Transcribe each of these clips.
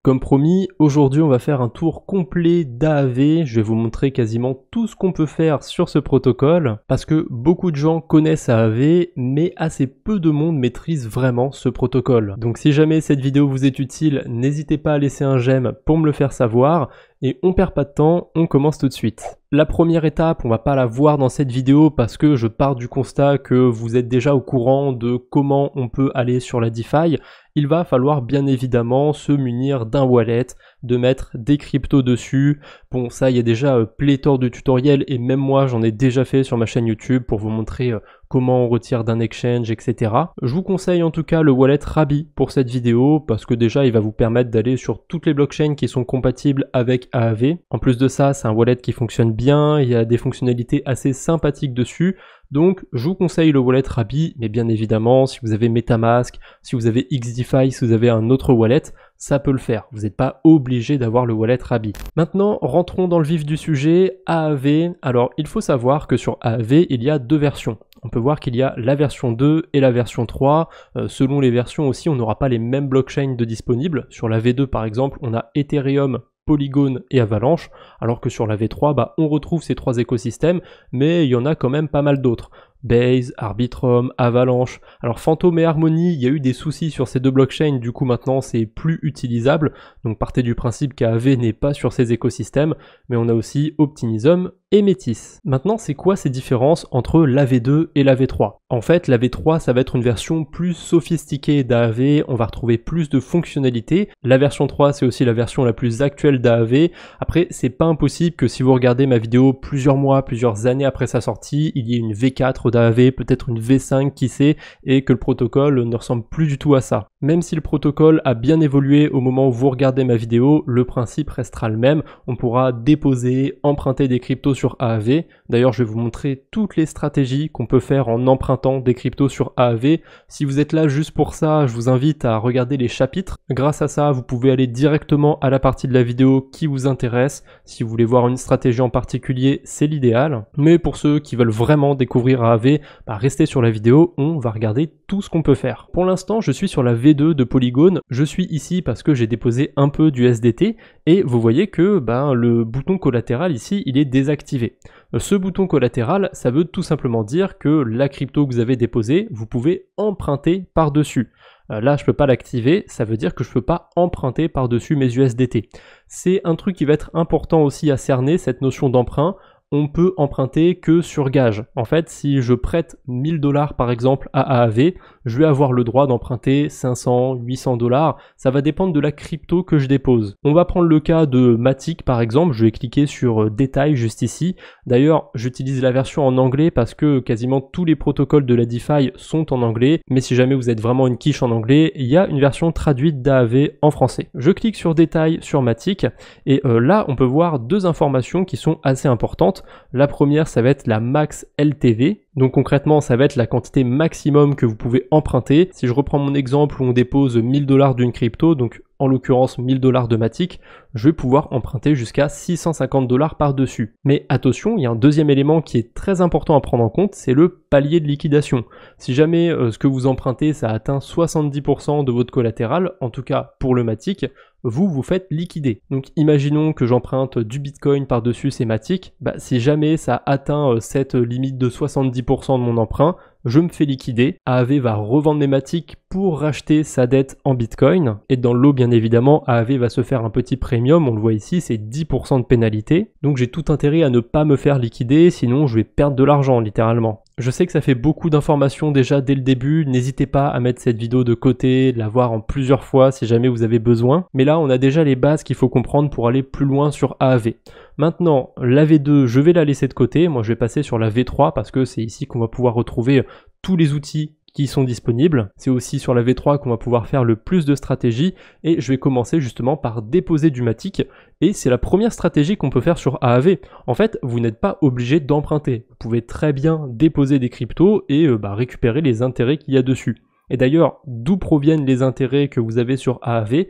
Comme promis, aujourd'hui on va faire un tour complet d'AAV, je vais vous montrer quasiment tout ce qu'on peut faire sur ce protocole, parce que beaucoup de gens connaissent AAV, mais assez peu de monde maîtrise vraiment ce protocole. Donc si jamais cette vidéo vous est utile, n'hésitez pas à laisser un j'aime pour me le faire savoir, et on perd pas de temps, on commence tout de suite. La première étape, on va pas la voir dans cette vidéo parce que je pars du constat que vous êtes déjà au courant de comment on peut aller sur la DeFi. Il va falloir bien évidemment se munir d'un wallet, de mettre des cryptos dessus. Bon, ça, il y a déjà pléthore de tutoriels et même moi, j'en ai déjà fait sur ma chaîne YouTube pour vous montrer comment on retire d'un exchange, etc. Je vous conseille en tout cas le wallet Rabi pour cette vidéo parce que déjà, il va vous permettre d'aller sur toutes les blockchains qui sont compatibles avec AAV. En plus de ça, c'est un wallet qui fonctionne bien, il y a des fonctionnalités assez sympathiques dessus. Donc, je vous conseille le wallet Rabi, mais bien évidemment, si vous avez MetaMask, si vous avez XDeFi, si vous avez un autre wallet, ça peut le faire. Vous n'êtes pas obligé d'avoir le wallet Rabi. Maintenant, rentrons dans le vif du sujet, AAV. Alors, il faut savoir que sur AAV, il y a deux versions. On peut voir qu'il y a la version 2 et la version 3. Selon les versions aussi, on n'aura pas les mêmes blockchains de disponibles. Sur la V2, par exemple, on a Ethereum, Polygon et Avalanche, alors que sur la V3, on retrouve ces trois écosystèmes, mais il y en a quand même pas mal d'autres. Base, Arbitrum, Avalanche. Alors Phantom et Harmony, il y a eu des soucis sur ces deux blockchains, du coup maintenant c'est plus utilisable. Donc partez du principe qu'AAV n'est pas sur ces écosystèmes, mais on a aussi Optimism et Métis. Maintenant, c'est quoi ces différences entre la V2 et la V3? En fait, la V3, ça va être une version plus sophistiquée d'AAV, on va retrouver plus de fonctionnalités. La version 3, c'est aussi la version la plus actuelle d'AAV. Après, c'est pas impossible que si vous regardez ma vidéo plusieurs mois, plusieurs années après sa sortie, il y ait une V4 d'AAV, peut-être une V5, qui sait, et que le protocole ne ressemble plus du tout à ça. Même si le protocole a bien évolué au moment où vous regardez ma vidéo, le principe restera le même. On pourra déposer, emprunter des cryptos sur AAV. D'ailleurs, je vais vous montrer toutes les stratégies qu'on peut faire en empruntant des cryptos sur AAV. Si vous êtes là juste pour ça, je vous invite à regarder les chapitres. Grâce à ça, vous pouvez aller directement à la partie de la vidéo qui vous intéresse. Si vous voulez voir une stratégie en particulier, c'est l'idéal. Mais pour ceux qui veulent vraiment découvrir AAV, restez sur la vidéo, on va regarder tout ce qu'on peut faire. Pour l'instant, je suis sur la V2 de Polygon. Je suis ici parce que j'ai déposé un peu du SDT et vous voyez que le bouton collatéral ici, il est désactivé. Ce bouton collatéral, ça veut tout simplement dire que la crypto que vous avez déposée, vous pouvez emprunter par-dessus. Là, je peux pas l'activer, ça veut dire que je peux pas emprunter par-dessus mes USDT. C'est un truc qui va être important aussi à cerner, cette notion d'emprunt. On peut emprunter que sur gage. En fait, si je prête 1000 $ par exemple à AAV, je vais avoir le droit d'emprunter 500, 800 $. Ça va dépendre de la crypto que je dépose. On va prendre le cas de Matic par exemple. Je vais cliquer sur détail juste ici. D'ailleurs, j'utilise la version en anglais parce que quasiment tous les protocoles de la DeFi sont en anglais. Mais si jamais vous êtes vraiment une quiche en anglais, il y a une version traduite d'AAV en français. Je clique sur détail sur Matic et là, on peut voir deux informations qui sont assez importantes. La première, ça va être la max LTV. Donc concrètement, ça va être la quantité maximum que vous pouvez emprunter. Si je reprends mon exemple où on dépose 1000 $ d'une crypto, donc en l'occurrence 1000 $ de Matic, je vais pouvoir emprunter jusqu'à 650 $ par-dessus. Mais attention, il y a un deuxième élément qui est très important à prendre en compte, c'est le palier de liquidation. Si jamais ce que vous empruntez, ça atteint 70% de votre collatéral, en tout cas pour le Matic, vous faites liquider. Donc imaginons que j'emprunte du Bitcoin par-dessus ces Matic, si jamais ça atteint cette limite de 70% de mon emprunt, je me fais liquider. AAV va revendre mes Matic pour racheter sa dette en Bitcoin. Et dans l'eau, bien évidemment, AAV va se faire un petit premium. On le voit ici, c'est 10% de pénalité. Donc j'ai tout intérêt à ne pas me faire liquider, sinon je vais perdre de l'argent, littéralement. Je sais que ça fait beaucoup d'informations déjà dès le début. N'hésitez pas à mettre cette vidéo de côté, de la voir en plusieurs fois si jamais vous avez besoin. Mais là, on a déjà les bases qu'il faut comprendre pour aller plus loin sur AAV. Maintenant, la V2, je vais la laisser de côté. Moi, je vais passer sur la V3 parce que c'est ici qu'on va pouvoir retrouver tous les outils qui sont disponibles. C'est aussi sur la V3 qu'on va pouvoir faire le plus de stratégies et je vais commencer justement par déposer du Matic et c'est la première stratégie qu'on peut faire sur AAV. En fait, vous n'êtes pas obligé d'emprunter. Vous pouvez très bien déposer des cryptos et récupérer les intérêts qu'il y a dessus. Et d'ailleurs, d'où proviennent les intérêts que vous avez sur AAV?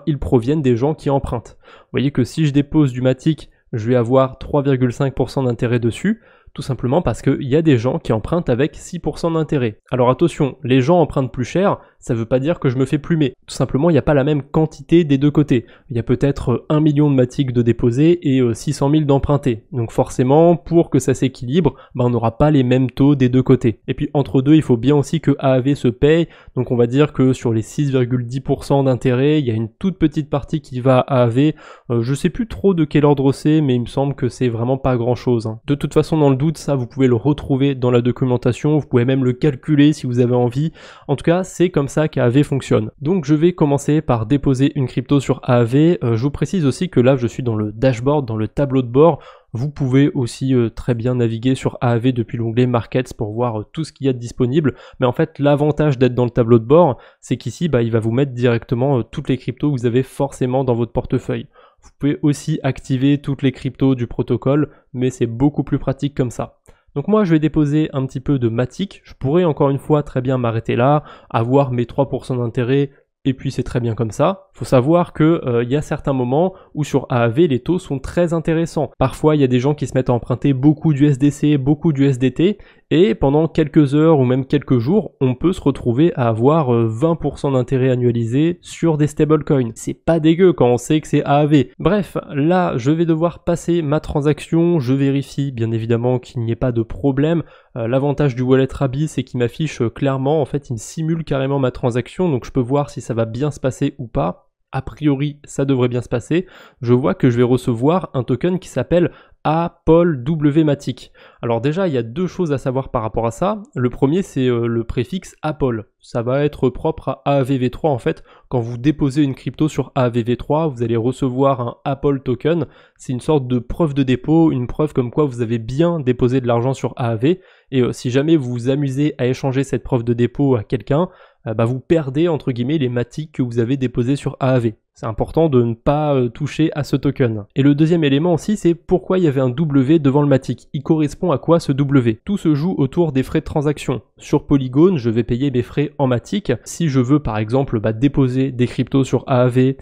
Ils proviennent des gens qui empruntent. Vous voyez que si je dépose du Matic, je vais avoir 3,5% d'intérêt dessus. Tout simplement parce qu'il y a des gens qui empruntent avec 6% d'intérêt. Alors attention, les gens empruntent plus cher, ça veut pas dire que je me fais plumer. Tout simplement, il n'y a pas la même quantité des deux côtés. Il y a peut-être 1 million de Matic de déposés et 600 000 d'empruntés. Donc forcément, pour que ça s'équilibre, on n'aura pas les mêmes taux des deux côtés. Et puis entre deux, il faut bien aussi que AAV se paye. Donc on va dire que sur les 6,10% d'intérêt, il y a une toute petite partie qui va à AAV. Je sais plus trop de quel ordre c'est, mais il me semble que c'est vraiment pas grand chose. De toute façon, dans le doute, ça vous pouvez le retrouver dans la documentation, vous pouvez même le calculer si vous avez envie. En tout cas, c'est comme ça qu'AAV fonctionne. Donc je vais commencer par déposer une crypto sur AAV. Je vous précise aussi que là, je suis dans le dashboard, dans le tableau de bord. Vous pouvez aussi très bien naviguer sur AAV depuis l'onglet Markets pour voir tout ce qu'il y a de disponible. Mais en fait, l'avantage d'être dans le tableau de bord, c'est qu'ici, il va vous mettre directement toutes les cryptos que vous avez forcément dans votre portefeuille. Vous pouvez aussi activer toutes les cryptos du protocole, mais c'est beaucoup plus pratique comme ça. Donc moi, je vais déposer un petit peu de Matic. Je pourrais encore une fois très bien m'arrêter là, avoir mes 3% d'intérêt, et puis c'est très bien comme ça. Faut savoir que y a certains moments où sur AAV les taux sont très intéressants. Parfois il y a des gens qui se mettent à emprunter beaucoup d'USDC, beaucoup d'USDT, et pendant quelques heures ou même quelques jours, on peut se retrouver à avoir 20% d'intérêt annualisé sur des stablecoins. C'est pas dégueu quand on sait que c'est AAV. Bref, là je vais devoir passer ma transaction, je vérifie bien évidemment qu'il n'y ait pas de problème. L'avantage du wallet Rabby, c'est qu'il m'affiche clairement, en fait il me simule carrément ma transaction, donc je peux voir si ça va bien se passer ou pas. A priori, ça devrait bien se passer. Je vois que je vais recevoir un token qui s'appelle APOL-WMATIC. Alors déjà, il y a deux choses à savoir par rapport à ça. Le premier, c'est le préfixe APOL. Ça va être propre à AAVV3 en fait. Quand vous déposez une crypto sur AAVV3, vous allez recevoir un APOL token. C'est une sorte de preuve de dépôt, une preuve comme quoi vous avez bien déposé de l'argent sur AAV. Et si jamais vous vous amusez à échanger cette preuve de dépôt à quelqu'un, vous perdez entre guillemets les Matic que vous avez déposés sur AAV. C'est important de ne pas toucher à ce token. Et le deuxième élément aussi, c'est pourquoi il y avait un W devant le Matic. Il correspond à quoi ce W? Tout se joue autour des frais de transaction. Sur Polygon, je vais payer mes frais en Matic. Si je veux par exemple déposer des cryptos sur AAV,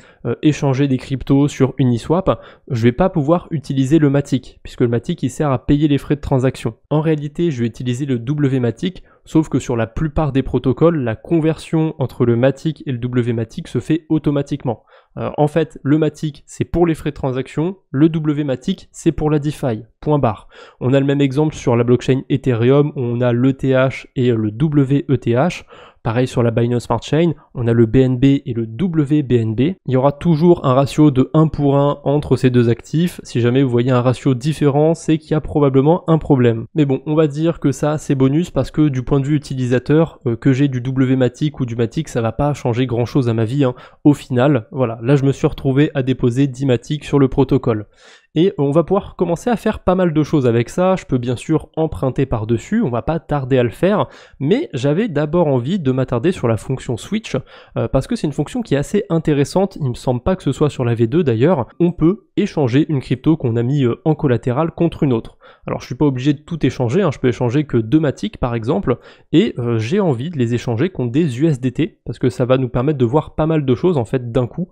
échanger des cryptos sur Uniswap, je vais pas pouvoir utiliser le Matic, puisque le Matic il sert à payer les frais de transaction. En réalité, je vais utiliser le WMatic, sauf que sur la plupart des protocoles, la conversion entre le Matic et le WMatic se fait automatiquement. En fait, le Matic, c'est pour les frais de transaction, le WMatic, c'est pour la DeFi, point barre. On a le même exemple sur la blockchain Ethereum, où on a l'ETH et le WETH. Pareil sur la Binance Smart Chain, on a le BNB et le WBNB. Il y aura toujours un ratio de 1 pour 1 entre ces deux actifs. Si jamais vous voyez un ratio différent, c'est qu'il y a probablement un problème. Mais bon, on va dire que ça c'est bonus parce que du point de vue utilisateur, que j'ai du WMatic ou du Matic, ça va pas changer grand chose à ma vie. Au final, voilà, là je me suis retrouvé à déposer 10 Matic sur le protocole. Et on va pouvoir commencer à faire pas mal de choses avec ça. Je peux bien sûr emprunter par-dessus, on va pas tarder à le faire, mais j'avais d'abord envie de m'attarder sur la fonction switch, parce que c'est une fonction qui est assez intéressante, il me semble pas que ce soit sur la V2 d'ailleurs. On peut échanger une crypto qu'on a mis en collatéral contre une autre. Alors je suis pas obligé de tout échanger, je peux échanger que 2 Matic par exemple, et j'ai envie de les échanger contre des USDT, parce que ça va nous permettre de voir pas mal de choses en fait d'un coup.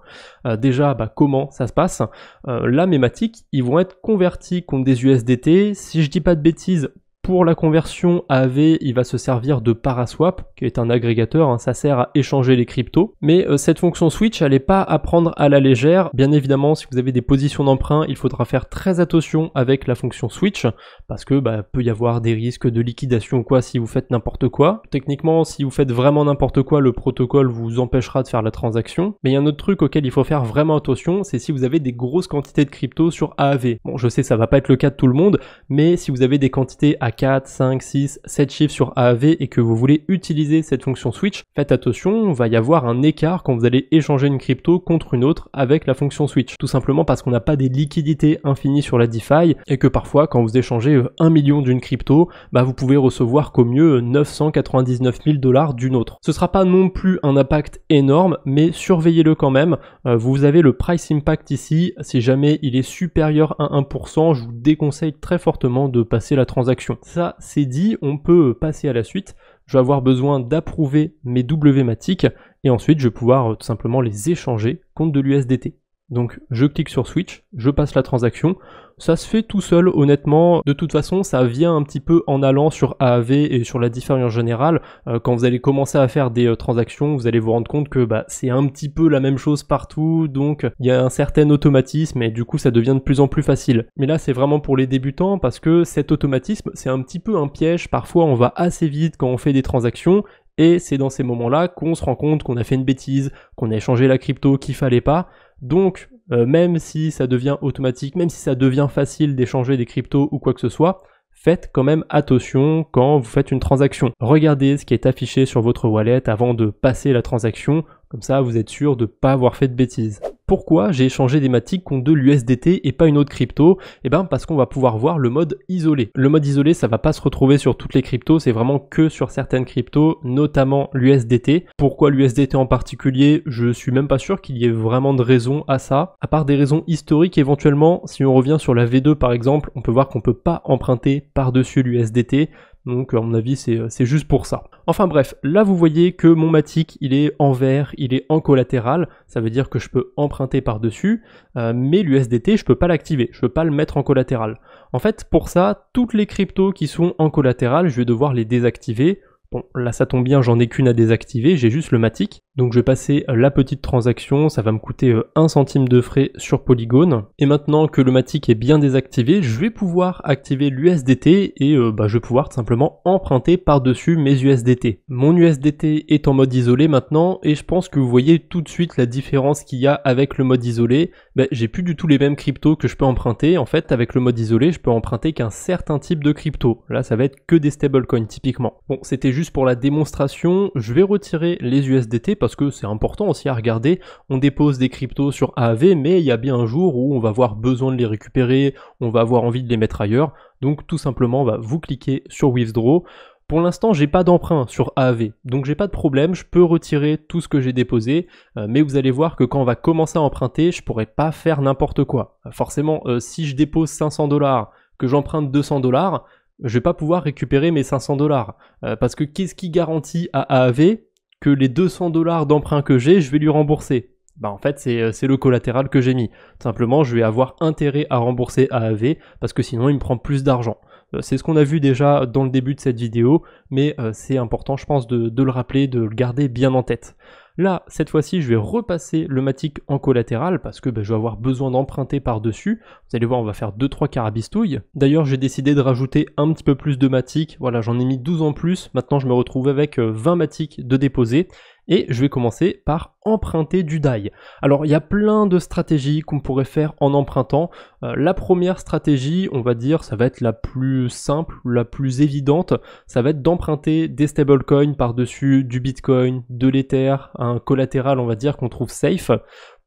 Déjà, comment ça se passe. Là mes Matic, ils vont être convertis contre des USDT. Si je dis pas de bêtises, pour la conversion AAV, il va se servir de Paraswap, qui est un agrégateur, ça sert à échanger les cryptos. Mais cette fonction switch, elle n'est pas à prendre à la légère. Bien évidemment, si vous avez des positions d'emprunt, il faudra faire très attention avec la fonction switch, parce que peut y avoir des risques de liquidation ou quoi si vous faites n'importe quoi. Techniquement, si vous faites vraiment n'importe quoi, le protocole vous empêchera de faire la transaction. Mais il y a un autre truc auquel il faut faire vraiment attention, c'est si vous avez des grosses quantités de cryptos sur AAV. Bon, je sais, ça va pas être le cas de tout le monde, mais si vous avez des quantités à 4, 5, 6, 7 chiffres sur AAV et que vous voulez utiliser cette fonction switch, faites attention, il va y avoir un écart quand vous allez échanger une crypto contre une autre avec la fonction switch. Tout simplement parce qu'on n'a pas des liquidités infinies sur la DeFi et que parfois quand vous échangez 1 million d'une crypto, vous pouvez recevoir qu'au mieux 999 000 $ d'une autre. Ce sera pas non plus un impact énorme, mais surveillez-le quand même. Vous avez le price impact ici, si jamais il est supérieur à 1%, je vous déconseille très fortement de passer la transaction. Ça c'est dit, on peut passer à la suite. Je vais avoir besoin d'approuver mes WMatic et ensuite je vais pouvoir tout simplement les échanger contre de l'USDT. Donc je clique sur Switch, je passe la transaction. Ça se fait tout seul, honnêtement. De toute façon, ça vient un petit peu en allant sur AAV et sur la DeFi en général. Quand vous allez commencer à faire des transactions, vous allez vous rendre compte que c'est un petit peu la même chose partout. Donc il y a un certain automatisme et du coup ça devient de plus en plus facile. Mais là c'est vraiment pour les débutants parce que cet automatisme c'est un petit peu un piège. Parfois on va assez vite quand on fait des transactions. Et c'est dans ces moments-là qu'on se rend compte qu'on a fait une bêtise, qu'on a échangé la crypto qu'il fallait pas. Donc, même si ça devient automatique, même si ça devient facile d'échanger des cryptos ou quoi que ce soit, faites quand même attention quand vous faites une transaction. Regardez ce qui est affiché sur votre wallet avant de passer la transaction. Comme ça, vous êtes sûr de ne pas avoir fait de bêtises. Pourquoi j'ai échangé des Matic contre de l'USDT et pas une autre crypto? Eh ben parce qu'on va pouvoir voir le mode isolé. Le mode isolé, ça va pas se retrouver sur toutes les cryptos, c'est vraiment que sur certaines cryptos, notamment l'USDT. Pourquoi l'USDT en particulier? Je suis même pas sûr qu'il y ait vraiment de raison à ça. À part des raisons historiques éventuellement, si on revient sur la V2 par exemple, on peut voir qu'on peut pas emprunter par-dessus l'USDT. Donc à mon avis c'est juste pour ça. Enfin bref, là vous voyez que mon Matic il est en vert, il est en collatéral, ça veut dire que je peux emprunter par-dessus, mais l'USDT je peux pas l'activer, je peux pas le mettre en collatéral. En fait pour ça, toutes les cryptos qui sont en collatéral, je vais devoir les désactiver. Bon, là ça tombe bien, j'en ai qu'une à désactiver, j'ai juste le Matic. Donc je vais passer la petite transaction, ça va me coûter 1 centime de frais sur Polygon. Et maintenant que le Matic est bien désactivé, je vais pouvoir activer l'USDT et je vais pouvoir tout simplement emprunter par-dessus mes USDT. Mon USDT est en mode isolé maintenant et je pense que vous voyez tout de suite la différence qu'il y a avec le mode isolé. J'ai plus du tout les mêmes cryptos que je peux emprunter. En fait, avec le mode isolé, je peux emprunter qu'un certain type de crypto. Là, ça va être que des stablecoins typiquement. Bon, c'était juste pour la démonstration. Je vais retirer les USDT parce que c'est important aussi à regarder. On dépose des cryptos sur AAV, mais il y a bien un jour où on va avoir besoin de les récupérer, on va avoir envie de les mettre ailleurs. Donc tout simplement, vous cliquez sur Withdraw. Pour l'instant, j'ai pas d'emprunt sur AAV, donc j'ai pas de problème, je peux retirer tout ce que j'ai déposé, mais vous allez voir que quand on va commencer à emprunter, je pourrais pas faire n'importe quoi. Forcément, si je dépose 500$, que j'emprunte 200$, je vais pas pouvoir récupérer mes 500$, parce que qu'est-ce qui garantit à AAV que les 200$ d'emprunt que j'ai, je vais lui rembourser? En fait, c'est le collatéral que j'ai mis. Simplement, je vais avoir intérêt à rembourser AAV, parce que sinon, il me prend plus d'argent. C'est ce qu'on a vu déjà dans le début de cette vidéo, mais c'est important je pense de le rappeler, de le garder bien en tête. Là, cette fois-ci, je vais repasser le Matic en collatéral parce que je vais avoir besoin d'emprunter par-dessus. Vous allez voir, on va faire 2-3 carabistouilles. D'ailleurs, j'ai décidé de rajouter un petit peu plus de Matic. Voilà, j'en ai mis 12 en plus. Maintenant, je me retrouve avec 20 Matic de déposer. Et je vais commencer par emprunter du DAI. Alors il y a plein de stratégies qu'on pourrait faire en empruntant. La première stratégie, on va dire, ça va être la plus simple, la plus évidente. Ça va être d'emprunter des stablecoins par-dessus du Bitcoin, de l'Ether, un collatéral on va dire qu'on trouve safe.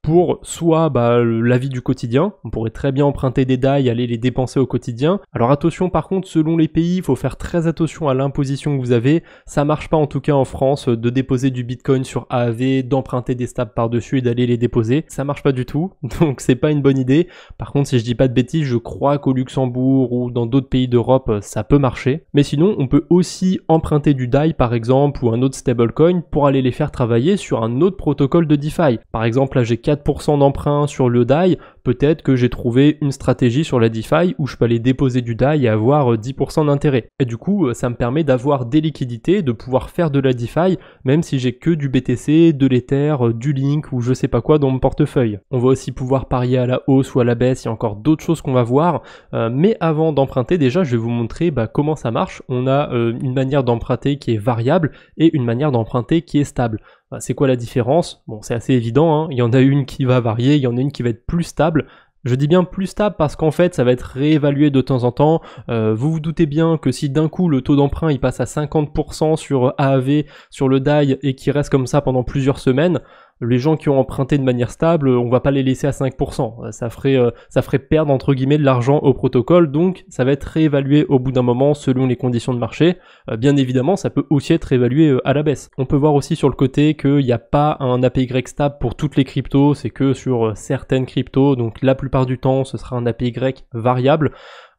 Pour soit la vie du quotidien, on pourrait très bien emprunter des DAI et aller les dépenser au quotidien. Alors attention par contre, selon les pays, il faut faire très attention à l'imposition que vous avez. Ça marche pas en tout cas en France de déposer du Bitcoin sur AAV, d'emprunter des stabs par-dessus et d'aller les déposer. Ça marche pas du tout, donc c'est pas une bonne idée. Par contre, si je dis pas de bêtises, je crois qu'au Luxembourg ou dans d'autres pays d'Europe, ça peut marcher. Mais sinon, on peut aussi emprunter du DAI par exemple ou un autre stablecoin pour aller les faire travailler sur un autre protocole de DeFi. Par exemple, là j'ai 4% d'emprunt sur le DAI, peut-être que j'ai trouvé une stratégie sur la DeFi où je peux aller déposer du DAI et avoir 10% d'intérêt. Et du coup, ça me permet d'avoir des liquidités, de pouvoir faire de la DeFi, même si j'ai que du BTC, de l'Ether, du Link ou je sais pas quoi dans mon portefeuille. On va aussi pouvoir parier à la hausse ou à la baisse, il y a encore d'autres choses qu'on va voir. Mais avant d'emprunter, déjà, je vais vous montrer comment ça marche. On a une manière d'emprunter qui est variable et une manière d'emprunter qui est stable. C'est quoi la différence? Bon, c'est assez évident, hein. Il y en a une qui va varier, il y en a une qui va être plus stable. Je dis bien plus stable parce qu'en fait ça va être réévalué de temps en temps. Vous vous doutez bien que si d'un coup le taux d'emprunt il passe à 50% sur AAV, sur le DAI et qu'il reste comme ça pendant plusieurs semaines, les gens qui ont emprunté de manière stable, on va pas les laisser à 5%. Ça ferait perdre entre guillemets de l'argent au protocole, donc ça va être réévalué au bout d'un moment selon les conditions de marché. Bien évidemment, ça peut aussi être réévalué à la baisse. On peut voir aussi sur le côté qu'il n'y a pas un APY stable pour toutes les cryptos, c'est que sur certaines cryptos, donc la plupart du temps ce sera un APY variable.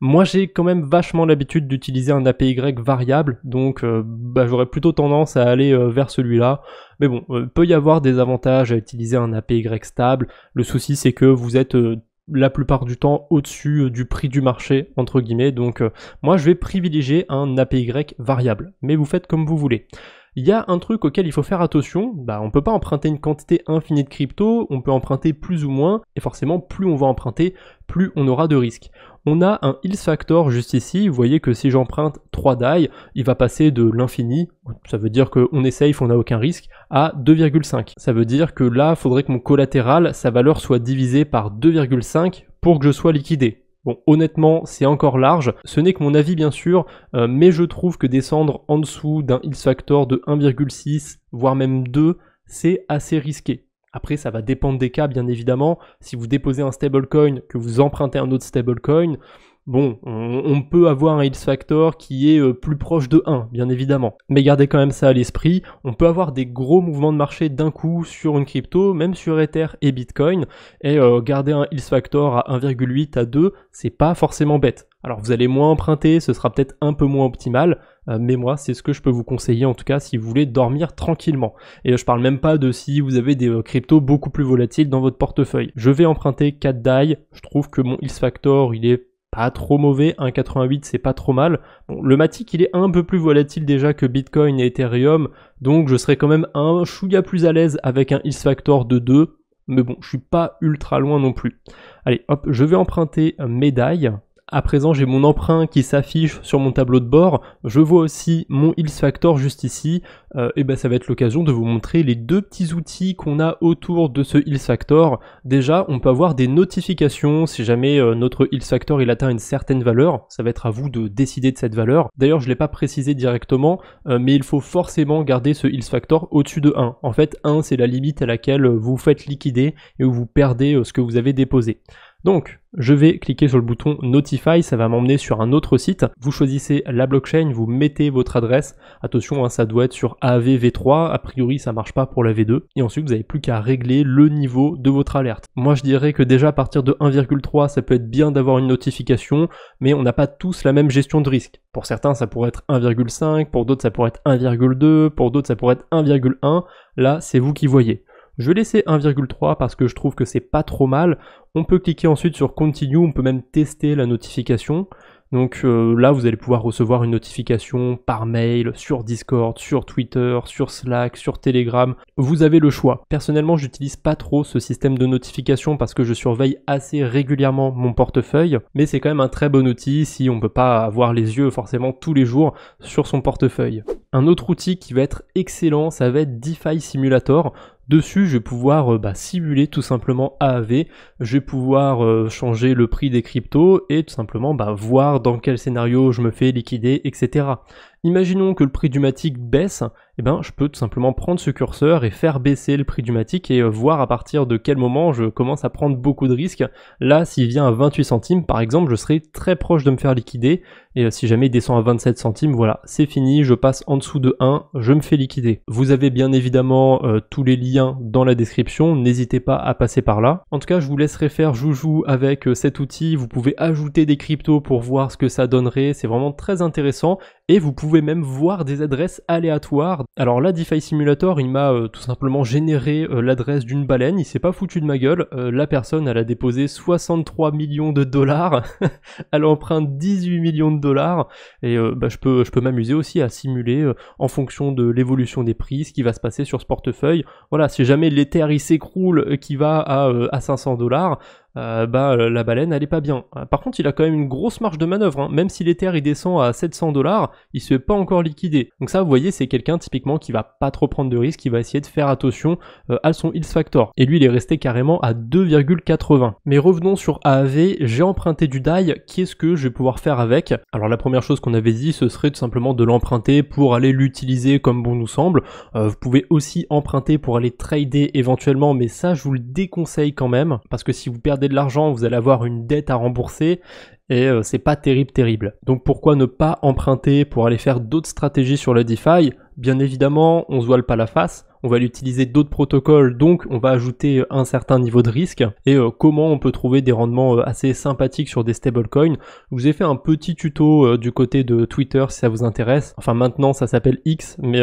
Moi j'ai quand même vachement l'habitude d'utiliser un APY variable, donc j'aurais plutôt tendance à aller vers celui-là. Mais bon, peut y avoir des avantages à utiliser un APY stable. Le souci c'est que vous êtes la plupart du temps au-dessus du prix du marché, entre guillemets, donc moi je vais privilégier un APY variable, mais vous faites comme vous voulez. Il y a un truc auquel il faut faire attention, on peut pas emprunter une quantité infinie de crypto, on peut emprunter plus ou moins, et forcément plus on va emprunter, plus on aura de risques. On a un Hills Factor juste ici, vous voyez que si j'emprunte 3 DAI, il va passer de l'infini, ça veut dire qu'on est safe, on n'a aucun risque, à 2,5. Ça veut dire que là, il faudrait que mon collatéral, sa valeur soit divisée par 2,5 pour que je sois liquidé. Bon, honnêtement, c'est encore large, ce n'est que mon avis bien sûr, mais je trouve que descendre en dessous d'un Hills Factor de 1,6, voire même 2, c'est assez risqué. Après, ça va dépendre des cas, bien évidemment. Si vous déposez un stablecoin, que vous empruntez un autre stablecoin, bon, on peut avoir un Hills Factor qui est plus proche de 1, bien évidemment. Mais gardez quand même ça à l'esprit, on peut avoir des gros mouvements de marché d'un coup sur une crypto, même sur Ether et Bitcoin, et garder un Hills Factor à 1,8 à 2, c'est pas forcément bête. Alors vous allez moins emprunter, ce sera peut-être un peu moins optimal, mais moi c'est ce que je peux vous conseiller en tout cas si vous voulez dormir tranquillement. Et je parle même pas de si vous avez des cryptos beaucoup plus volatiles dans votre portefeuille. Je vais emprunter 4 DAI, je trouve que mon Hills Factor il est pas trop mauvais, 1,88 c'est pas trop mal. Bon, le Matic il est un peu plus volatile déjà que Bitcoin et Ethereum, donc je serais quand même un chouïa plus à l'aise avec un Hills Factor de 2, mais bon, je suis pas ultra loin non plus. Allez, hop, je vais emprunter mes DAI. À présent, j'ai mon emprunt qui s'affiche sur mon tableau de bord. Je vois aussi mon Hills Factor juste ici. Et ça va être l'occasion de vous montrer les deux petits outils qu'on a autour de ce Hills Factor. Déjà, on peut avoir des notifications si jamais notre Hills Factor il atteint une certaine valeur. Ça va être à vous de décider de cette valeur. D'ailleurs, je ne l'ai pas précisé directement, mais il faut forcément garder ce Hills Factor au-dessus de 1. En fait, 1 c'est la limite à laquelle vous faites liquider et où vous perdez ce que vous avez déposé. Donc, je vais cliquer sur le bouton Notify, ça va m'emmener sur un autre site. Vous choisissez la blockchain, vous mettez votre adresse. Attention, ça doit être sur AAV V3, a priori ça marche pas pour la V2. Et ensuite, vous n'avez plus qu'à régler le niveau de votre alerte. Moi, je dirais que déjà à partir de 1,3, ça peut être bien d'avoir une notification, mais on n'a pas tous la même gestion de risque. Pour certains, ça pourrait être 1,5, pour d'autres, ça pourrait être 1,2, pour d'autres, ça pourrait être 1,1. Là, c'est vous qui voyez. Je vais laisser 1,3 parce que je trouve que c'est pas trop mal. On peut cliquer ensuite sur Continue, on peut même tester la notification. Donc là, vous allez pouvoir recevoir une notification par mail, sur Discord, sur Twitter, sur Slack, sur Telegram. Vous avez le choix. Personnellement, j'utilise pas trop ce système de notification parce que je surveille assez régulièrement mon portefeuille. Mais c'est quand même un très bon outil si on peut pas avoir les yeux forcément tous les jours sur son portefeuille. Un autre outil qui va être excellent, ça va être DeFi Simulator. Dessus, je vais pouvoir simuler tout simplement AAV, je vais pouvoir changer le prix des cryptos et tout simplement voir dans quel scénario je me fais liquider, etc. Imaginons que le prix du Matic baisse, je peux tout simplement prendre ce curseur et faire baisser le prix du Matic et voir à partir de quel moment je commence à prendre beaucoup de risques. Là, s'il vient à 28 centimes par exemple, je serai très proche de me faire liquider et si jamais il descend à 27 centimes, voilà, c'est fini, je passe en dessous de 1, je me fais liquider. Vous avez bien évidemment tous les liens dans la description, n'hésitez pas à passer par là. En tout cas, je vous laisserai faire joujou avec cet outil, vous pouvez ajouter des cryptos pour voir ce que ça donnerait, c'est vraiment très intéressant et vous pouvez même voir des adresses aléatoires. Alors là, DeFi Simulator, il m'a tout simplement généré l'adresse d'une baleine, il s'est pas foutu de ma gueule, la personne elle a déposé 63 millions de dollars, elle emprunte 18 millions de dollars et je peux m'amuser aussi à simuler en fonction de l'évolution des prix, ce qui va se passer sur ce portefeuille. Voilà, si jamais l'Ether il s'écroule qui va à 500 dollars, la baleine elle est pas bien. Par contre il a quand même une grosse marge de manœuvre, hein. Même si l'Ether il descend à 700 dollars, il se fait pas encore liquider. Donc ça vous voyez c'est quelqu'un typiquement qui va pas trop prendre de risques, qui va essayer de faire attention à son Hills Factor. Et lui il est resté carrément à 2,80. Mais revenons sur AAV, j'ai emprunté du DAI, qu'est-ce que je vais pouvoir faire avec? Alors la première chose qu'on avait dit ce serait tout simplement de l'emprunter pour aller l'utiliser comme bon nous semble. Vous pouvez aussi emprunter pour aller trader éventuellement, mais ça je vous le déconseille quand même, parce que si vous perdez de l'argent, vous allez avoir une dette à rembourser et c'est pas terrible. Donc pourquoi ne pas emprunter pour aller faire d'autres stratégies sur le DeFi? Bien évidemment, on se voile pas la face, on va utiliser d'autres protocoles, donc on va ajouter un certain niveau de risque, et comment on peut trouver des rendements assez sympathiques sur des stablecoins. Je vous ai fait un petit tuto du côté de Twitter si ça vous intéresse. Enfin maintenant ça s'appelle X, mais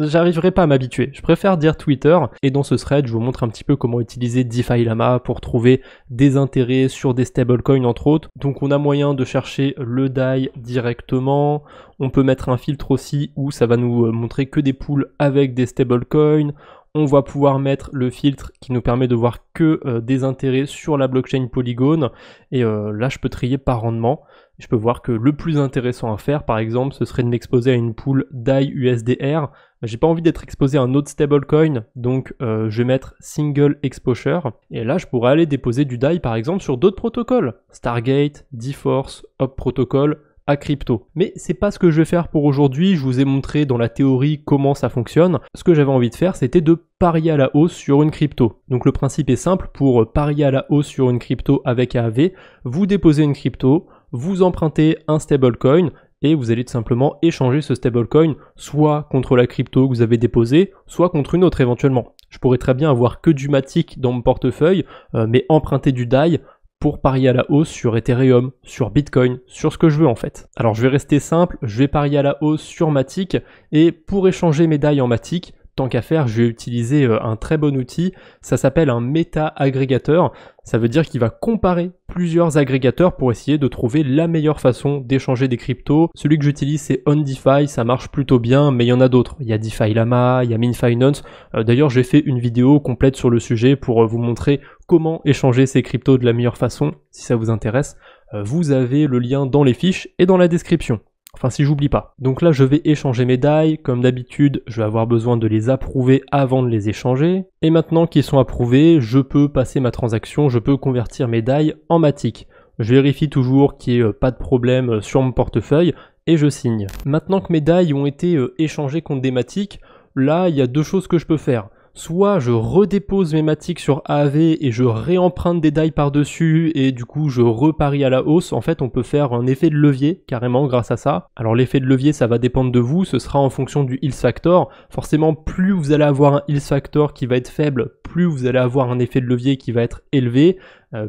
j'arriverai pas à m'habituer. Je préfère dire Twitter, et dans ce thread je vous montre un petit peu comment utiliser DeFi Llama pour trouver des intérêts sur des stablecoins entre autres. Donc on a moyen de chercher le DAI directement, on peut mettre un filtre aussi où ça va nous montrer que des pools avec des stablecoins. On va pouvoir mettre le filtre qui nous permet de voir que des intérêts sur la blockchain Polygon, et là je peux trier par rendement. Je peux voir que le plus intéressant à faire par exemple ce serait de m'exposer à une pool DAI USDR. J'ai pas envie d'être exposé à un autre stablecoin, donc je vais mettre single exposure, et là je pourrais aller déposer du DAI par exemple sur d'autres protocoles, Stargate, D-Force, Hop Protocol, à crypto. Mais c'est pas ce que je vais faire pour aujourd'hui, je vous ai montré dans la théorie comment ça fonctionne. Ce que j'avais envie de faire, c'était de parier à la hausse sur une crypto. Donc le principe est simple, pour parier à la hausse sur une crypto avec AAV, vous déposez une crypto, vous empruntez un stablecoin, et vous allez tout simplement échanger ce stablecoin soit contre la crypto que vous avez déposée, soit contre une autre éventuellement. Je pourrais très bien avoir que du Matic dans mon portefeuille, mais emprunter du DAI pour parier à la hausse sur Ethereum, sur Bitcoin, sur ce que je veux en fait. Alors je vais rester simple, je vais parier à la hausse sur Matic, et pour échanger mes DAI en Matic, tant qu'à faire, je vais utiliser un très bon outil, ça s'appelle un méta-agrégateur. Ça veut dire qu'il va comparer plusieurs agrégateurs pour essayer de trouver la meilleure façon d'échanger des cryptos. Celui que j'utilise c'est OnDeFi, ça marche plutôt bien, mais il y en a d'autres. Il y a DeFi Llama, il y a MinFinance. D'ailleurs j'ai fait une vidéo complète sur le sujet pour vous montrer comment échanger ces cryptos de la meilleure façon. Si ça vous intéresse, vous avez le lien dans les fiches et dans la description. Enfin si j'oublie pas. Donc là je vais échanger mes DAI, comme d'habitude je vais avoir besoin de les approuver avant de les échanger. Et maintenant qu'ils sont approuvés, je peux passer ma transaction, je peux convertir mes DAI en Matic. Je vérifie toujours qu'il n'y ait pas de problème sur mon portefeuille et je signe. Maintenant que mes DAI ont été échangés contre des Matic, là il y a deux choses que je peux faire. Soit je redépose mes Matic sur AAV et je réemprunte des DAI par-dessus et du coup je reparie à la hausse. En fait on peut faire un effet de levier carrément grâce à ça. Alors l'effet de levier ça va dépendre de vous, ce sera en fonction du Hills Factor. Forcément plus vous allez avoir un Hills Factor qui va être faible, plus vous allez avoir un effet de levier qui va être élevé.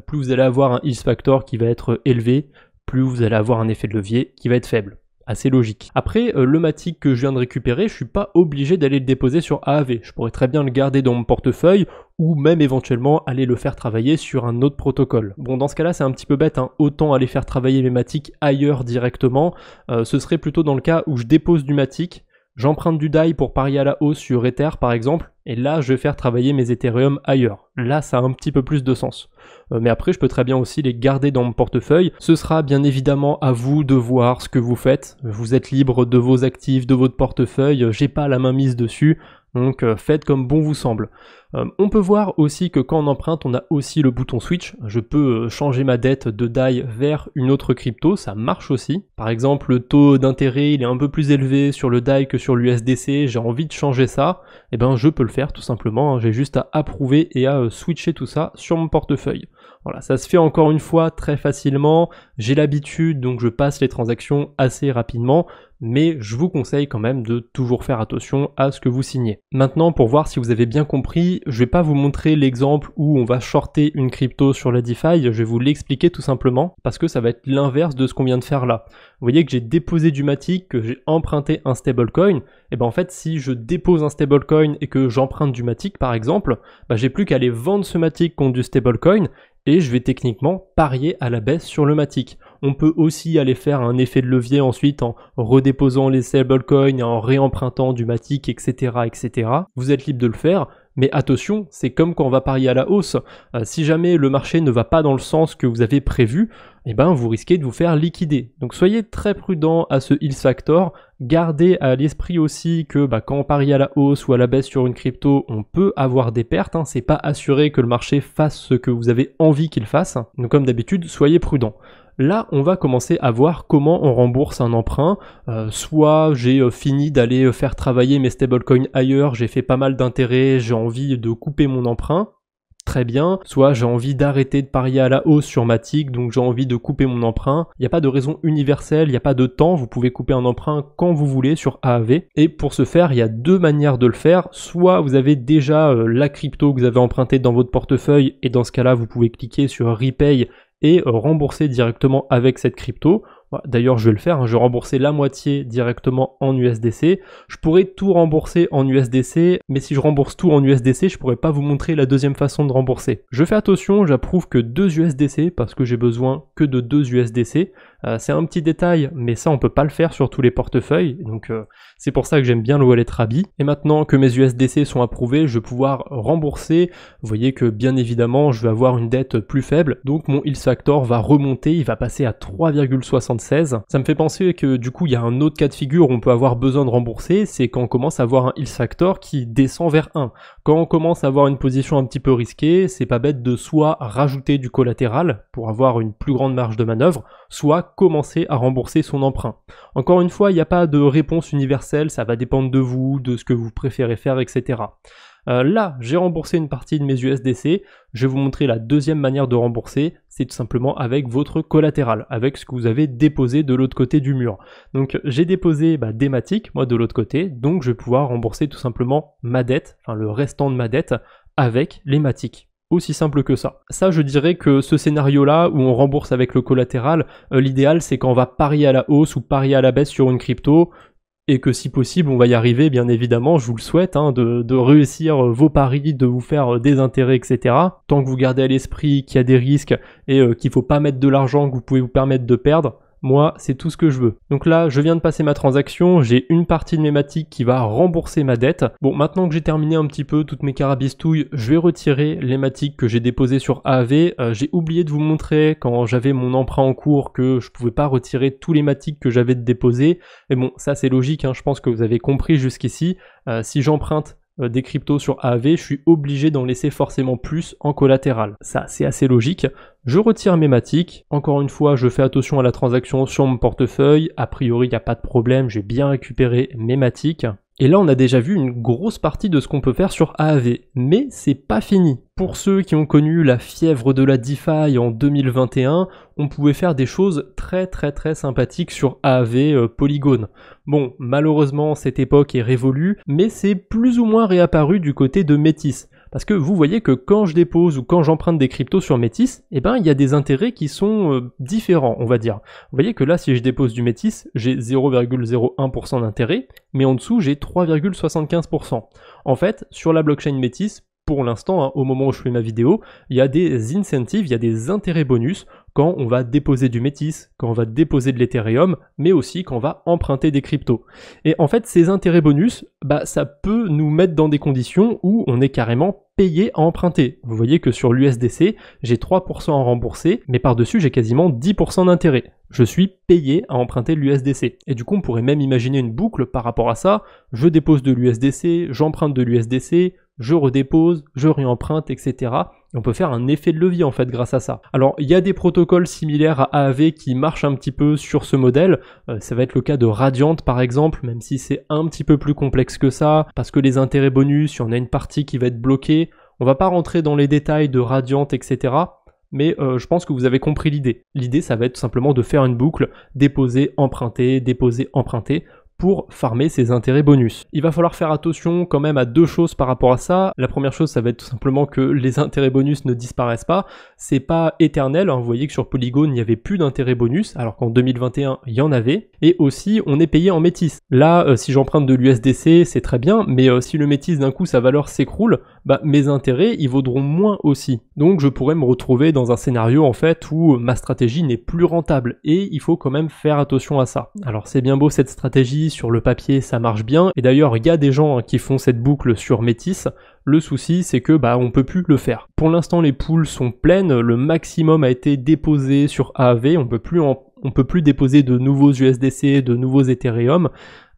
Plus vous allez avoir un Hills Factor qui va être élevé, plus vous allez avoir un effet de levier qui va être faible. Assez logique. Après, le Matic que je viens de récupérer, je suis pas obligé d'aller le déposer sur AAV. Je pourrais très bien le garder dans mon portefeuille ou même éventuellement aller le faire travailler sur un autre protocole. Bon, dans ce cas-là, c'est un petit peu bête, hein. Autant aller faire travailler mes Matic ailleurs directement. Ce serait plutôt dans le cas où je dépose du Matic, j'emprunte du DAI pour parier à la hausse sur Ether par exemple, et là je vais faire travailler mes Ethereum ailleurs. Là ça a un petit peu plus de sens. Mais après je peux très bien aussi les garder dans mon portefeuille. Ce sera bien évidemment à vous de voir ce que vous faites. Vous êtes libre de vos actifs, de votre portefeuille, j'ai pas la main mise dessus. Donc faites comme bon vous semble. On peut voir aussi que quand on emprunte, on a aussi le bouton switch. Je peux changer ma dette de DAI vers une autre crypto, ça marche aussi. Par exemple, le taux d'intérêt il est un peu plus élevé sur le DAI que sur l'USDC, j'ai envie de changer ça, et ben je peux le faire tout simplement, hein. J'ai juste à approuver et à switcher tout ça sur mon portefeuille. Voilà, ça se fait encore une fois très facilement, j'ai l'habitude donc je passe les transactions assez rapidement, mais je vous conseille quand même de toujours faire attention à ce que vous signez. Maintenant, pour voir si vous avez bien compris, je vais pas vous montrer l'exemple où on va shorter une crypto sur la DeFi, je vais vous l'expliquer tout simplement, parce que ça va être l'inverse de ce qu'on vient de faire là. Vous voyez que j'ai déposé du Matic, que j'ai emprunté un stablecoin, et ben en fait si je dépose un stablecoin et que j'emprunte du Matic par exemple, j'ai plus qu'à aller vendre ce Matic contre du stablecoin, et je vais techniquement parier à la baisse sur le Matic. On peut aussi aller faire un effet de levier ensuite en redéposant les stablecoins, en réempruntant du Matic, etc., etc. Vous êtes libre de le faire, mais attention, c'est comme quand on va parier à la hausse. Si jamais le marché ne va pas dans le sens que vous avez prévu, eh ben vous risquez de vous faire liquider. Donc soyez très prudent à ce Hills Factor. Gardez à l'esprit aussi que quand on parie à la hausse ou à la baisse sur une crypto, on peut avoir des pertes. C'est pas assuré que le marché fasse ce que vous avez envie qu'il fasse. Donc comme d'habitude, soyez prudent. Là, on va commencer à voir comment on rembourse un emprunt. Soit j'ai fini d'aller faire travailler mes stablecoins ailleurs, j'ai fait pas mal d'intérêts, j'ai envie de couper mon emprunt. très bien, soit j'ai envie d'arrêter de parier à la hausse sur Matic, donc j'ai envie de couper mon emprunt. Il n'y a pas de raison universelle, il n'y a pas de temps, vous pouvez couper un emprunt quand vous voulez sur AAV. Et pour ce faire, il y a deux manières de le faire. Soit vous avez déjà la crypto que vous avez empruntée dans votre portefeuille, et dans ce cas-là, vous pouvez cliquer sur Repay et rembourser directement avec cette crypto. D'ailleurs, je vais le faire, je vais rembourser la moitié directement en USDC. Je pourrais tout rembourser en USDC, mais si je rembourse tout en USDC, je pourrais pas vous montrer la deuxième façon de rembourser. Je fais attention, j'approuve que 2 USDC parce que j'ai besoin que de 2 USDC. C'est un petit détail, mais ça on peut pas le faire sur tous les portefeuilles, donc c'est pour ça que j'aime bien le wallet Rabby. Et maintenant que mes USDC sont approuvés, je vais pouvoir rembourser. Vous voyez que bien évidemment, je vais avoir une dette plus faible, donc mon Hills Factor va remonter, il va passer à 3,76. Ça me fait penser que du coup, il y a un autre cas de figure où on peut avoir besoin de rembourser, c'est quand on commence à avoir un Hills Factor qui descend vers 1. Quand on commence à avoir une position un petit peu risquée, c'est pas bête de soit rajouter du collatéral pour avoir une plus grande marge de manœuvre, soit commencer à rembourser son emprunt. Encore une fois, il n'y a pas de réponse universelle, ça va dépendre de vous, de ce que vous préférez faire, etc. Là, j'ai remboursé une partie de mes USDC, je vais vous montrer la deuxième manière de rembourser, c'est tout simplement avec votre collatéral, avec ce que vous avez déposé de l'autre côté du mur. Donc j'ai déposé des Matic, moi de l'autre côté, donc je vais pouvoir rembourser tout simplement ma dette, enfin le restant de ma dette, avec les Matic. Aussi simple que ça. Ça, je dirais que ce scénario-là, où on rembourse avec le collatéral, l'idéal c'est quand on va parier à la hausse ou parier à la baisse sur une crypto, et que si possible, on va y arriver, bien évidemment, je vous le souhaite, de réussir vos paris, de vous faire des intérêts, etc. Tant que vous gardez à l'esprit qu'il y a des risques et qu'il faut pas mettre de l'argent que vous pouvez vous permettre de perdre, moi, c'est tout ce que je veux. Donc là, je viens de passer ma transaction, j'ai une partie de mes Matic qui va rembourser ma dette. Bon, maintenant que j'ai terminé un petit peu toutes mes carabistouilles, je vais retirer les Matic que j'ai déposés sur AAV. J'ai oublié de vous montrer quand j'avais mon emprunt en cours que je pouvais pas retirer tous les Matic que j'avais déposés. Mais bon, ça c'est logique, je pense que vous avez compris jusqu'ici. Si j'emprunte des cryptos sur AAV, je suis obligé d'en laisser forcément plus en collatéral. Ça, c'est assez logique. Je retire mes Matic. Encore une fois, je fais attention à la transaction sur mon portefeuille. A priori, il n'y a pas de problème, j'ai bien récupéré mes Matic. Et là, on a déjà vu une grosse partie de ce qu'on peut faire sur AAV. Mais c'est pas fini. Pour ceux qui ont connu la fièvre de la DeFi en 2021, on pouvait faire des choses très sympathiques sur AAV Polygon. Bon, malheureusement, cette époque est révolue, mais c'est plus ou moins réapparu du côté de Métis. Parce que vous voyez que quand je dépose ou quand j'emprunte des cryptos sur Métis, il y a des intérêts qui sont différents, on va dire. Vous voyez que là, si je dépose du Métis, j'ai 0,01% d'intérêt, mais en dessous, j'ai 3,75%. En fait, sur la blockchain Métis, pour l'instant, au moment où je fais ma vidéo, il y a des incentives, il y a des intérêts bonus quand on va déposer du Métis, quand on va déposer de l'Ethereum, mais aussi quand on va emprunter des cryptos. Et en fait, ces intérêts bonus, ça peut nous mettre dans des conditions où on est carrément payé à emprunter. Vous voyez que sur l'USDC, j'ai 3% à rembourser, mais par-dessus, j'ai quasiment 10% d'intérêt. Je suis payé à emprunter de l'USDC. Et du coup, on pourrait même imaginer une boucle par rapport à ça. Je dépose de l'USDC, j'emprunte de l'USDC, je redépose, je réemprunte, etc. Et on peut faire un effet de levier en fait grâce à ça. Alors il y a des protocoles similaires à AAV qui marchent un petit peu sur ce modèle. Ça va être le cas de Radiant par exemple, même si c'est un petit peu plus complexe que ça, parce que les intérêts bonus, il y en a une partie qui va être bloquée. On va pas rentrer dans les détails de Radiant, etc. Mais je pense que vous avez compris l'idée. L'idée, ça va être tout simplement de faire une boucle, déposer, emprunter, pour farmer ses intérêts bonus. Il va falloir faire attention quand même à deux choses par rapport à ça. La première chose, ça va être tout simplement que les intérêts bonus ne disparaissent pas. C'est pas éternel, vous voyez que sur Polygon, il n'y avait plus d'intérêts bonus, alors qu'en 2021, il y en avait. Et aussi, on est payé en Métis. Là, si j'emprunte de l'USDC, c'est très bien, mais si le Métis d'un coup, sa valeur s'écroule, mes intérêts, ils vaudront moins aussi. Donc, je pourrais me retrouver dans un scénario, en fait, où ma stratégie n'est plus rentable. Et il faut quand même faire attention à ça. Alors, c'est bien beau cette stratégie, sur le papier ça marche bien, et d'ailleurs il y a des gens qui font cette boucle sur Métis. Le souci c'est que on peut plus le faire. Pour l'instant les pools sont pleines, le maximum a été déposé sur AAV, on peut plus déposer de nouveaux USDC, de nouveaux Ethereum,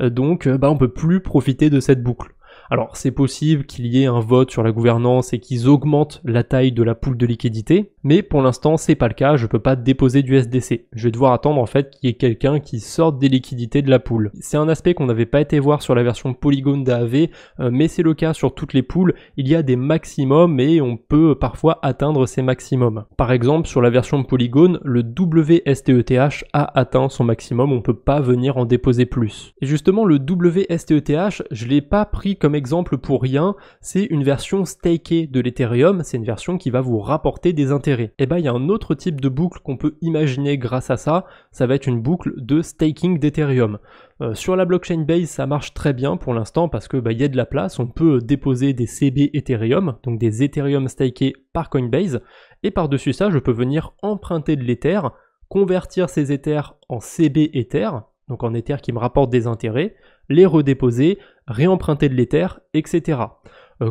donc on peut plus profiter de cette boucle. Alors c'est possible qu'il y ait un vote sur la gouvernance et qu'ils augmentent la taille de la pool de liquidité. Mais pour l'instant, c'est pas le cas, je peux pas déposer du SDC. Je vais devoir attendre en fait qu'il y ait quelqu'un qui sorte des liquidités de la pool. C'est un aspect qu'on n'avait pas été voir sur la version Polygon d'AAV, mais c'est le cas sur toutes les pools. Il y a des maximums et on peut parfois atteindre ces maximums. Par exemple, sur la version Polygon, le WSTETH a atteint son maximum, on peut pas venir en déposer plus. Et justement, le WSTETH, je l'ai pas pris comme exemple pour rien, c'est une version stakée de l'Ethereum, c'est une version qui va vous rapporter des intérêts. Et ben, il y a un autre type de boucle qu'on peut imaginer grâce à ça, ça va être une boucle de staking d'Ethereum. Sur la blockchain Base, ça marche très bien pour l'instant parce que y a de la place, on peut déposer des CB Ethereum, donc des Ethereum stakés par Coinbase, et par-dessus ça, je peux venir emprunter de l'Ether, convertir ces Ethers en CB Ether, donc en Ether qui me rapporte des intérêts, les redéposer, réemprunter de l'Ether, etc.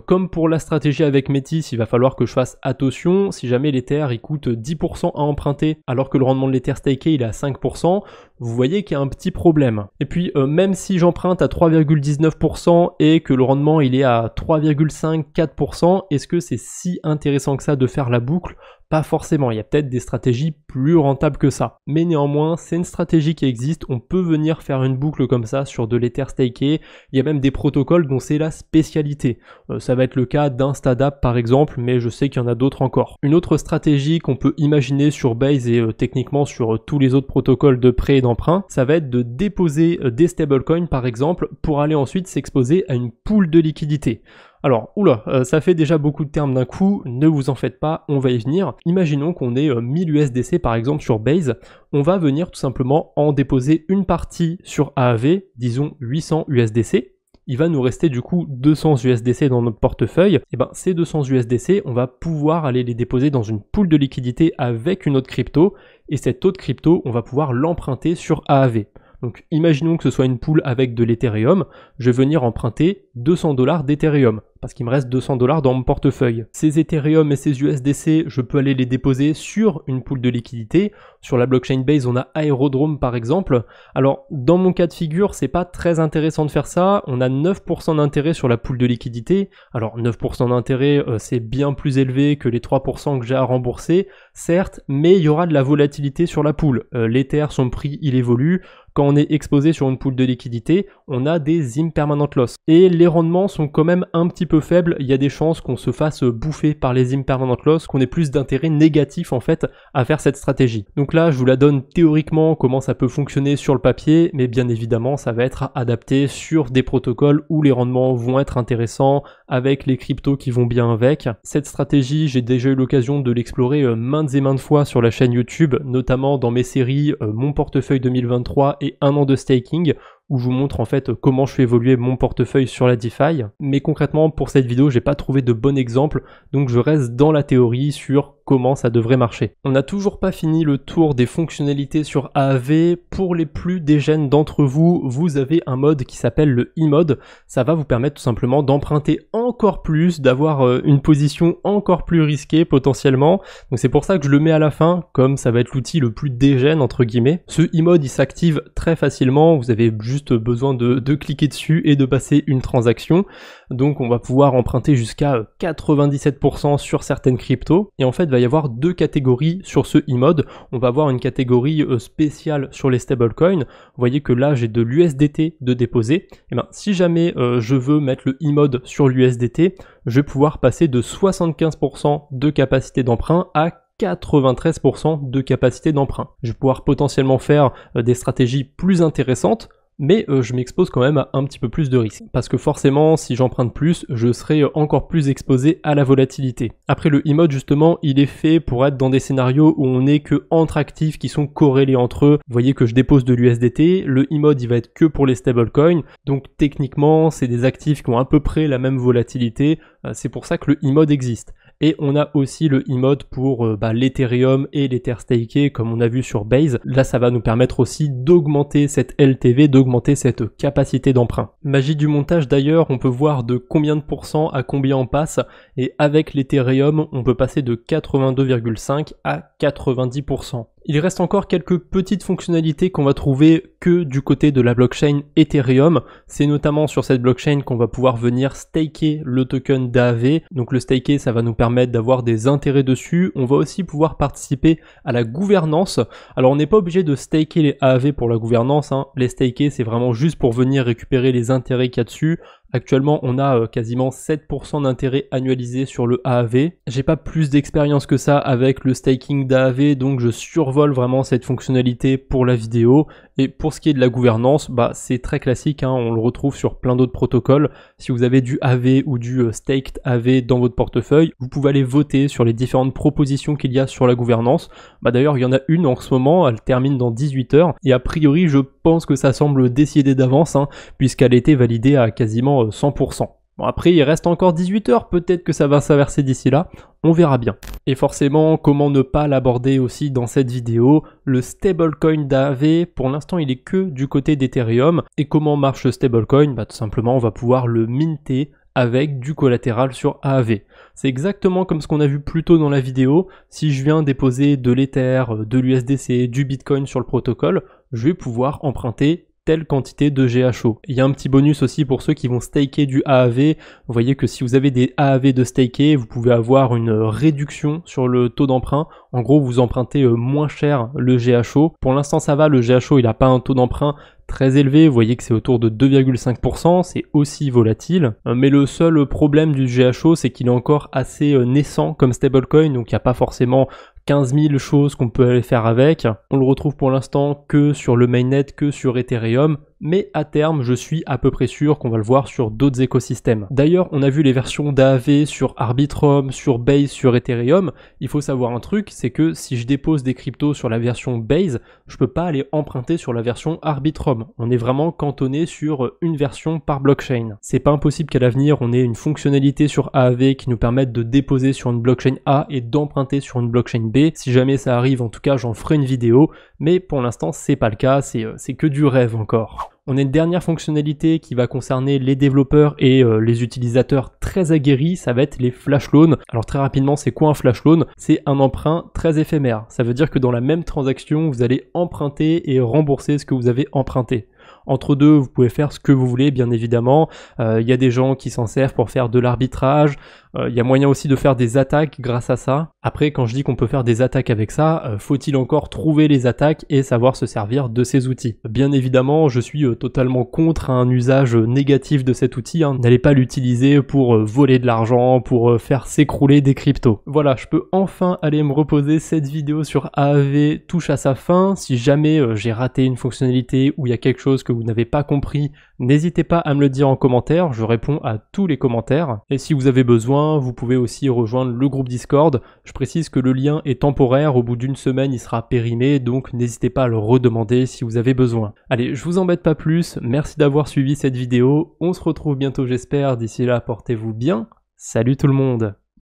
Comme pour la stratégie avec Metis, il va falloir que je fasse attention. Si jamais l'Ether il coûte 10% à emprunter alors que le rendement de l'Ether staké il est à 5%, vous voyez qu'il y a un petit problème. Et puis même si j'emprunte à 3,19% et que le rendement il est à 3,5-4%, est-ce que c'est si intéressant que ça de faire la boucle ? Pas forcément, il y a peut-être des stratégies plus rentables que ça. Mais néanmoins, c'est une stratégie qui existe, on peut venir faire une boucle comme ça sur de l'Ether staké. Il y a même des protocoles dont c'est la spécialité. Ça va être le cas d'Instadapp par exemple, mais je sais qu'il y en a d'autres encore. Une autre stratégie qu'on peut imaginer sur Base et techniquement sur tous les autres protocoles de prêt et d'emprunt, ça va être de déposer des stablecoins par exemple pour aller ensuite s'exposer à une pool de liquidité. Alors, ça fait déjà beaucoup de termes d'un coup, ne vous en faites pas, on va y venir. Imaginons qu'on ait 1000 USDC par exemple sur Base, on va venir tout simplement en déposer une partie sur AAV, disons 800 USDC. Il va nous rester du coup 200 USDC dans notre portefeuille. Et ben ces 200 USDC, on va pouvoir aller les déposer dans une pool de liquidité avec une autre crypto, et cette autre crypto, on va pouvoir l'emprunter sur AAV. Donc imaginons que ce soit une pool avec de l'Ethereum, je vais venir emprunter 200 $ d'Ethereum, parce qu'il me reste 200 $ dans mon portefeuille. Ces Ethereum et ces USDC, je peux aller les déposer sur une pool de liquidité. Sur la blockchain Base, on a Aerodrome par exemple. Alors dans mon cas de figure, c'est pas très intéressant de faire ça. On a 9% d'intérêt sur la pool de liquidité. Alors 9% d'intérêt, c'est bien plus élevé que les 3% que j'ai à rembourser, certes, mais il y aura de la volatilité sur la pool. L'Ether, son prix, il évolue. Quand on est exposé sur une pool de liquidité, on a des impermanent loss. Et les rendements sont quand même un petit peu faibles. Il y a des chances qu'on se fasse bouffer par les impermanent loss, qu'on ait plus d'intérêt négatif en fait à faire cette stratégie. Donc là, je vous la donne théoriquement comment ça peut fonctionner sur le papier, mais bien évidemment, ça va être adapté sur des protocoles où les rendements vont être intéressants avec les cryptos qui vont bien avec. Cette stratégie, j'ai déjà eu l'occasion de l'explorer maintes et maintes fois sur la chaîne YouTube, notamment dans mes séries Mon portefeuille 2023 et 1 an de staking, où je vous montre en fait comment je fais évoluer mon portefeuille sur la DeFi. Mais concrètement, pour cette vidéo, j'ai pas trouvé de bon exemple, donc je reste dans la théorie sur comment ça devrait marcher. On n'a toujours pas fini le tour des fonctionnalités sur AAV. Pour les plus dégènes d'entre vous, vous avez un mode qui s'appelle le e-mode. Ça va vous permettre tout simplement d'emprunter encore plus, d'avoir une position encore plus risquée potentiellement. Donc c'est pour ça que je le mets à la fin, comme ça va être l'outil le plus dégène entre guillemets. Ce e-mode, il s'active très facilement. Vous avez juste besoin de cliquer dessus et de passer une transaction. Donc on va pouvoir emprunter jusqu'à 97% sur certaines cryptos. Et en fait, il va y avoir deux catégories sur ce e-mode. On va avoir une catégorie spéciale sur les stablecoins. Vous voyez que là, j'ai de l'USDT de déposer. Et ben, si jamais je veux mettre le e-mode sur l'USDT, je vais pouvoir passer de 75% de capacité d'emprunt à 93% de capacité d'emprunt. Je vais pouvoir potentiellement faire des stratégies plus intéressantes, mais je m'expose quand même à un petit peu plus de risques. Parce que forcément, si j'emprunte plus, je serai encore plus exposé à la volatilité. Après, le e-mode, justement, il est fait pour être dans des scénarios où on n'est que entre actifs qui sont corrélés entre eux. Vous voyez que je dépose de l'USDT, le e-mode, il va être que pour les stablecoins. Donc techniquement, c'est des actifs qui ont à peu près la même volatilité. C'est pour ça que le e-mode existe. Et on a aussi le e-mode pour l'Ethereum et l'Ether staké comme on a vu sur Base. Là, ça va nous permettre aussi d'augmenter cette LTV, d'augmenter cette capacité d'emprunt. Magie du montage d'ailleurs, on peut voir de combien de pourcents à combien on passe. Et avec l'Ethereum, on peut passer de 82,5 à 90%. Il reste encore quelques petites fonctionnalités qu'on va trouver que du côté de la blockchain Ethereum. C'est notamment sur cette blockchain qu'on va pouvoir venir staker le token d'AAV. Donc le staker, ça va nous permettre d'avoir des intérêts dessus. On va aussi pouvoir participer à la gouvernance. Alors on n'est pas obligé de staker les AAV pour la gouvernance, hein. Les staker, c'est vraiment juste pour venir récupérer les intérêts qu'il y a dessus. Actuellement, on a quasiment 7% d'intérêt annualisé sur le AAV. J'ai pas plus d'expérience que ça avec le staking d'AAV, donc je survole vraiment cette fonctionnalité pour la vidéo. Et pour ce qui est de la gouvernance, c'est très classique, hein, on le retrouve sur plein d'autres protocoles. Si vous avez du AAV ou du staked AAV dans votre portefeuille, vous pouvez aller voter sur les différentes propositions qu'il y a sur la gouvernance. D'ailleurs, il y en a une en ce moment, elle termine dans 18 heures, et a priori, je pense que ça semble décidé d'avance, hein, puisqu'elle a été validée à quasiment 100%. Bon, après, il reste encore 18 heures, peut-être que ça va s'inverser d'ici là, on verra bien. Et forcément, comment ne pas l'aborder aussi dans cette vidéo, le stablecoin d'AAV, pour l'instant il est que du côté d'Ethereum. Et comment marche le stablecoin? Tout simplement, on va pouvoir le minter avec du collatéral sur AAV. C'est exactement comme ce qu'on a vu plus tôt dans la vidéo. Si je viens déposer de l'Ether, de l'USDC, du Bitcoin sur le protocole, je vais pouvoir emprunter telle quantité de GHO. Il y a un petit bonus aussi pour ceux qui vont staker du AAV. Vous voyez que si vous avez des AAV de staker, vous pouvez avoir une réduction sur le taux d'emprunt. En gros, vous empruntez moins cher le GHO. Pour l'instant, ça va, le GHO, il n'a pas un taux d'emprunt très élevé, vous voyez que c'est autour de 2,5%, c'est aussi volatile. Mais le seul problème du GHO, c'est qu'il est encore assez naissant comme stablecoin, donc il n'y a pas forcément 15 000 choses qu'on peut aller faire avec. On le retrouve pour l'instant que sur le mainnet, que sur Ethereum, mais à terme, je suis à peu près sûr qu'on va le voir sur d'autres écosystèmes. D'ailleurs, on a vu les versions d'AAV sur Arbitrum, sur Base, sur Ethereum. Il faut savoir un truc, c'est que si je dépose des cryptos sur la version Base, je peux pas aller emprunter sur la version Arbitrum. On est vraiment cantonné sur une version par blockchain. C'est pas impossible qu'à l'avenir, on ait une fonctionnalité sur AAV qui nous permette de déposer sur une blockchain A et d'emprunter sur une blockchain B. Si jamais ça arrive, en tout cas, j'en ferai une vidéo. Mais pour l'instant, c'est pas le cas, c'est que du rêve encore. On a une dernière fonctionnalité qui va concerner les développeurs et les utilisateurs très aguerris, ça va être les flash loans. Alors très rapidement, c'est quoi un flash loan? C'est un emprunt très éphémère. Ça veut dire que dans la même transaction, vous allez emprunter et rembourser ce que vous avez emprunté. Entre deux, vous pouvez faire ce que vous voulez, bien évidemment. Il y a des gens qui s'en servent pour faire de l'arbitrage. Il y a moyen aussi de faire des attaques grâce à ça. Après, quand je dis qu'on peut faire des attaques avec ça, faut-il encore trouver les attaques et savoir se servir de ces outils. Bien évidemment, je suis totalement contre un usage négatif de cet outil. N'allez pas l'utiliser pour voler de l'argent, pour faire s'écrouler des cryptos. Voilà, je peux enfin aller me reposer. Cette vidéo sur AAV touche à sa fin. Si jamais j'ai raté une fonctionnalité ou il y a quelque chose que vous n'avez pas compris, n'hésitez pas à me le dire en commentaire, je réponds à tous les commentaires. Et si vous avez besoin, vous pouvez aussi rejoindre le groupe Discord. Je précise que le lien est temporaire, au bout d'une semaine il sera périmé, donc n'hésitez pas à le redemander si vous avez besoin. Allez, je vous embête pas plus, merci d'avoir suivi cette vidéo, on se retrouve bientôt j'espère, d'ici là portez-vous bien, salut tout le monde.